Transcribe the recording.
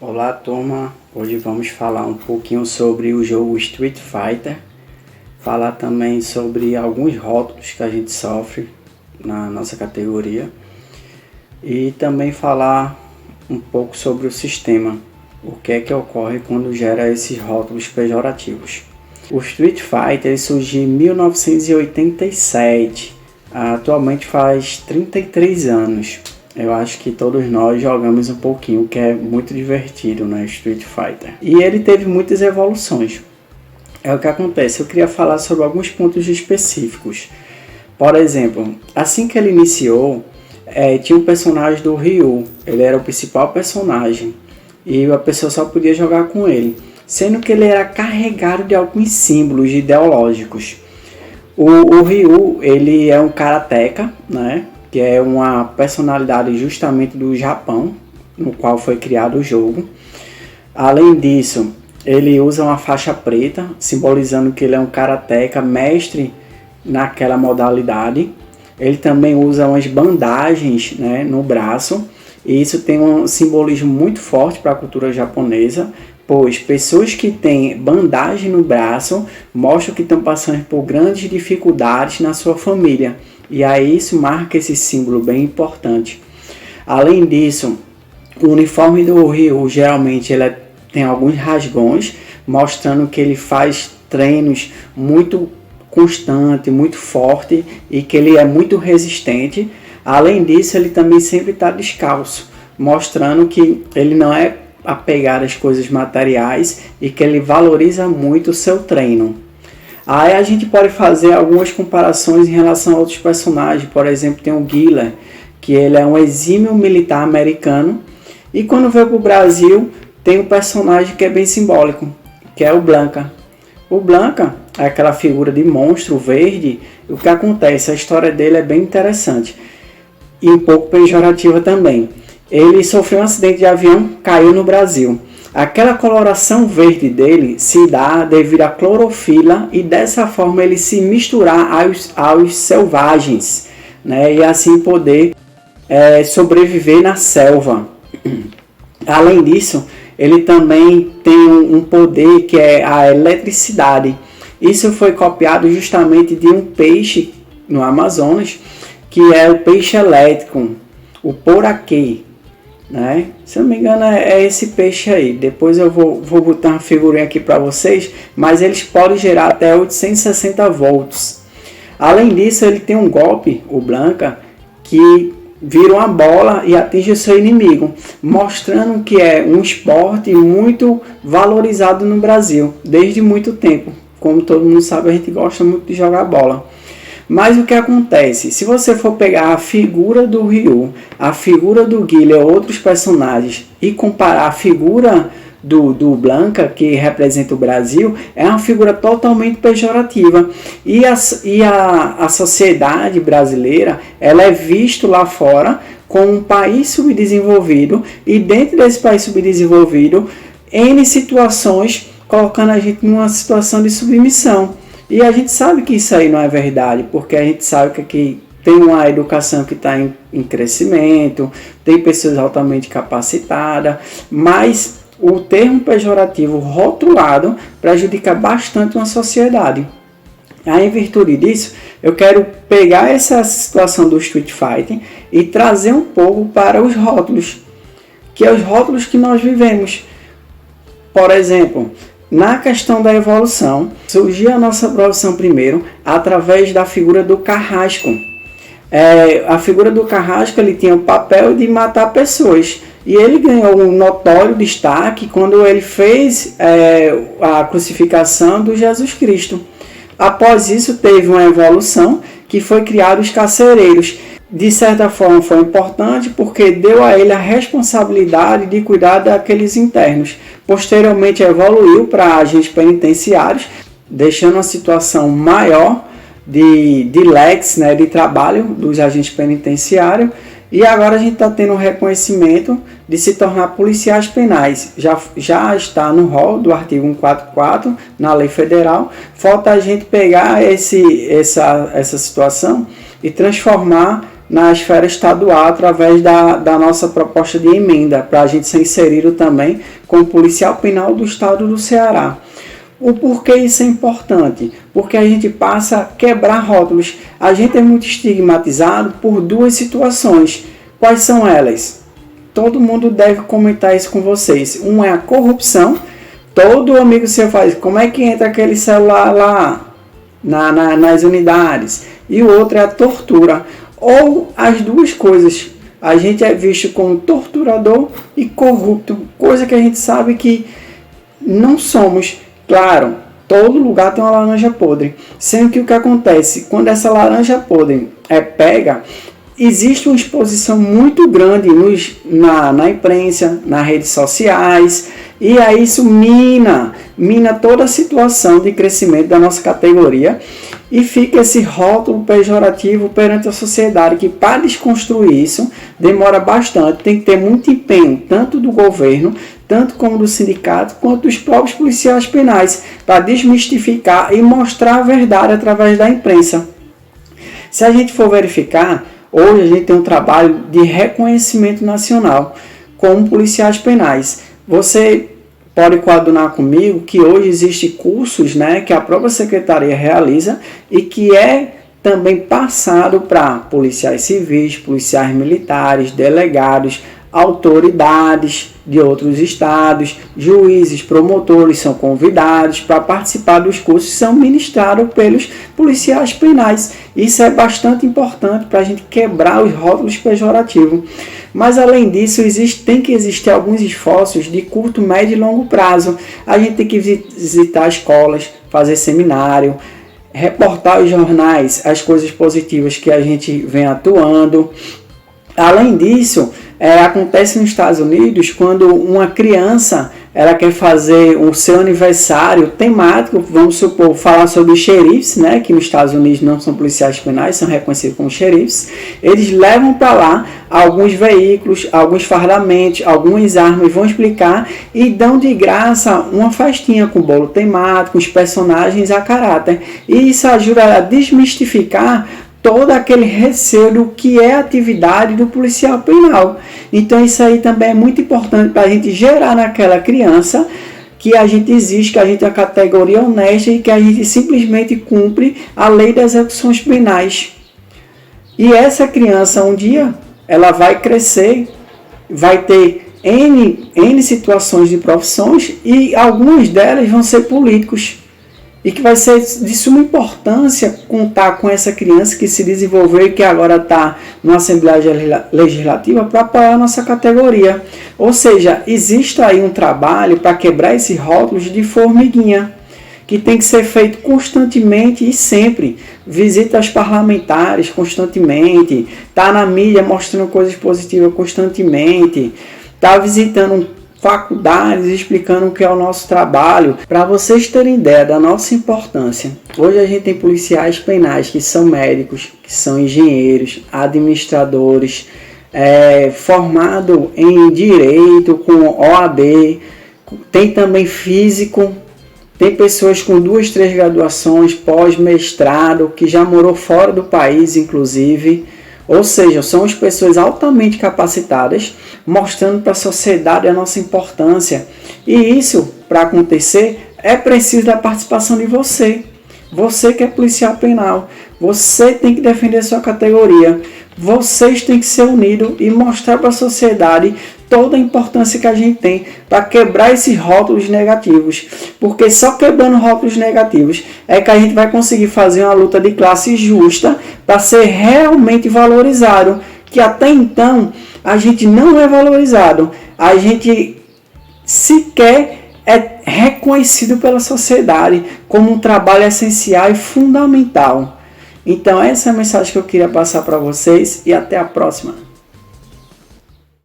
Olá, turma. Hoje vamos falar um pouquinho sobre o jogo Street Fighter, falar também sobre alguns rótulos que a gente sofre na nossa categoria e também falar um pouco sobre o sistema, o que é que ocorre quando gera esses rótulos pejorativos. O Street Fighter surgiu em 1987, atualmente faz 33 anos. Eu acho que todos nós jogamos um pouquinho, que é muito divertido, né, Street Fighter. E ele teve muitas evoluções. É o que acontece, eu queria falar sobre alguns pontos específicos. Por exemplo, assim que ele iniciou, tinha um personagem do Ryu, ele era o principal personagem, e a pessoa só podia jogar com ele, sendo que ele era carregado de alguns símbolos ideológicos. O Ryu, ele é um karateka, né? Que é uma personalidade justamente do Japão, no qual foi criado o jogo. Além disso, ele usa uma faixa preta, simbolizando que ele é um karateka mestre naquela modalidade. Ele também usa umas bandagens, né, no braço, e isso tem um simbolismo muito forte para a cultura japonesa, pois pessoas que têm bandagem no braço mostram que estão passando por grandes dificuldades na sua família. E aí isso marca esse símbolo bem importante. Além disso, o uniforme do Ryu geralmente tem alguns rasgões, mostrando que ele faz treinos muito constante, muito forte e que ele é muito resistente. Além disso, ele também sempre está descalço, mostrando que ele não é apegado às coisas materiais e que ele valoriza muito o seu treino. Aí a gente pode fazer algumas comparações em relação a outros personagens. Por exemplo, tem o Guile, que ele é um exímio militar americano. E quando veio para o Brasil, tem um personagem que é bem simbólico, que é o Blanka. O Blanka é aquela figura de monstro verde. O que acontece? A história dele é bem interessante e um pouco pejorativa também. Ele sofreu um acidente de avião, caiu no Brasil. Aquela coloração verde dele se dá devido à clorofila e dessa forma ele se misturar aos selvagens, né? E assim poder sobreviver na selva. Além disso, ele também tem um poder que é a eletricidade. Isso foi copiado justamente de um peixe no Amazonas, que é o peixe elétrico, o poraquê. Né? Se eu não me engano é esse peixe aí. Depois eu vou botar uma figurinha aqui para vocês, mas eles podem gerar até 860 volts. Além disso, ele tem um golpe, o Blanka, que vira uma bola e atinge o seu inimigo, mostrando que é um esporte muito valorizado no Brasil desde muito tempo. Como todo mundo sabe, a gente gosta muito de jogar bola. Mas o que acontece? Se você for pegar a figura do Ryu, a figura do Guile ou outros personagens e comparar a figura do Blanka, que representa o Brasil, é uma figura totalmente pejorativa. E a sociedade brasileira ela é vista lá fora como um país subdesenvolvido e dentro desse país subdesenvolvido, N situações colocando a gente numa situação de submissão. E a gente sabe que isso aí não é verdade, porque a gente sabe que aqui tem uma educação que está em crescimento, tem pessoas altamente capacitadas, mas o termo pejorativo rotulado prejudica bastante uma sociedade. Aí, em virtude disso, eu quero pegar essa situação do Street Fighter e trazer um pouco para os rótulos, que é os rótulos que nós vivemos. Por exemplo, na questão da evolução, surgiu a nossa profissão primeiro através da figura do carrasco. A figura do carrasco ele tinha o papel de matar pessoas e ele ganhou um notório destaque quando ele fez a crucificação do Jesus Cristo. Após isso teve uma evolução que foi criado os carcereiros. De certa forma foi importante porque deu a ele a responsabilidade de cuidar daqueles internos. Posteriormente evoluiu para agentes penitenciários, deixando uma situação maior de leques, né, de trabalho dos agentes penitenciários. E agora a gente está tendo um reconhecimento de se tornar policiais penais. Já está no rol do artigo 144 na lei federal. Falta a gente pegar essa situação e transformar na esfera estadual através da nossa proposta de emenda, para a gente ser inserido também como policial penal do estado do Ceará. O porquê isso é importante? Porque a gente passa a quebrar rótulos. A gente é muito estigmatizado por duas situações. Quais são elas? Todo mundo deve comentar isso com vocês. Um é a corrupção. Todo amigo seu faz, como é que entra aquele celular lá nas unidades? E o outro é a tortura. Ou as duas coisas. A gente é visto como torturador e corrupto. Coisa que a gente sabe que não somos. Claro, todo lugar tem uma laranja podre. Sendo que o que acontece? Quando essa laranja podre é pega, existe uma exposição muito grande na imprensa, nas redes sociais, e aí isso mina toda a situação de crescimento da nossa categoria, e fica esse rótulo pejorativo perante a sociedade, que para desconstruir isso demora bastante, tem que ter muito empenho, tanto do governo, tanto como do sindicato, quanto dos próprios policiais penais, para desmistificar e mostrar a verdade através da imprensa. Se a gente for verificar, hoje a gente tem um trabalho de reconhecimento nacional como policiais penais. Você pode coadunar comigo que hoje existem cursos, né, que a própria secretaria realiza e que é também passado para policiais civis, policiais militares, delegados, autoridades de outros estados, juízes, promotores são convidados para participar dos cursos que são ministrados pelos policiais penais. Isso é bastante importante para a gente quebrar os rótulos pejorativos. Mas além disso, tem que existir alguns esforços de curto, médio e longo prazo. A gente tem que visitar escolas, fazer seminário, reportar os jornais, as coisas positivas que a gente vem atuando. Além disso, acontece nos Estados Unidos quando uma criança ela quer fazer o seu aniversário temático, vamos supor, falar sobre xerifes, né, que nos Estados Unidos não são policiais penais, são reconhecidos como xerifes. Eles levam para lá alguns veículos, alguns fardamentos, algumas armas, vão explicar e dão de graça uma festinha com bolo temático, os personagens a caráter. E isso ajuda a desmistificar todo aquele receio do que é a atividade do policial penal. Então isso aí também é muito importante para a gente gerar naquela criança que a gente existe, que a gente é uma categoria honesta e que a gente simplesmente cumpre a lei das execuções penais. E essa criança um dia ela vai crescer, vai ter N situações de profissões e algumas delas vão ser políticos. E que vai ser de suma importância contar com essa criança que se desenvolveu e que agora está na Assembleia Legislativa para apoiar a nossa categoria. Ou seja, existe aí um trabalho para quebrar esses rótulos de formiguinha, que tem que ser feito constantemente e sempre. Visita aos parlamentares constantemente, está na mídia mostrando coisas positivas constantemente, está visitando faculdades explicando o que é o nosso trabalho. Para vocês terem ideia da nossa importância, hoje a gente tem policiais penais que são médicos, que são engenheiros, administradores, formado em direito com OAB, tem também físico, tem pessoas com 2, 3 graduações, pós-mestrado, que já morou fora do país inclusive. Ou seja, somos pessoas altamente capacitadas, mostrando para a sociedade a nossa importância. E isso, para acontecer, é preciso da participação de você. Você que é policial penal, você tem que defender a sua categoria. Vocês têm que ser unidos e mostrar para a sociedade toda a importância que a gente tem para quebrar esses rótulos negativos. Porque só quebrando rótulos negativos é que a gente vai conseguir fazer uma luta de classe justa para ser realmente valorizado. Que até então a gente não é valorizado. A gente sequer é reconhecido pela sociedade como um trabalho essencial e fundamental. Então essa é a mensagem que eu queria passar para vocês e até a próxima.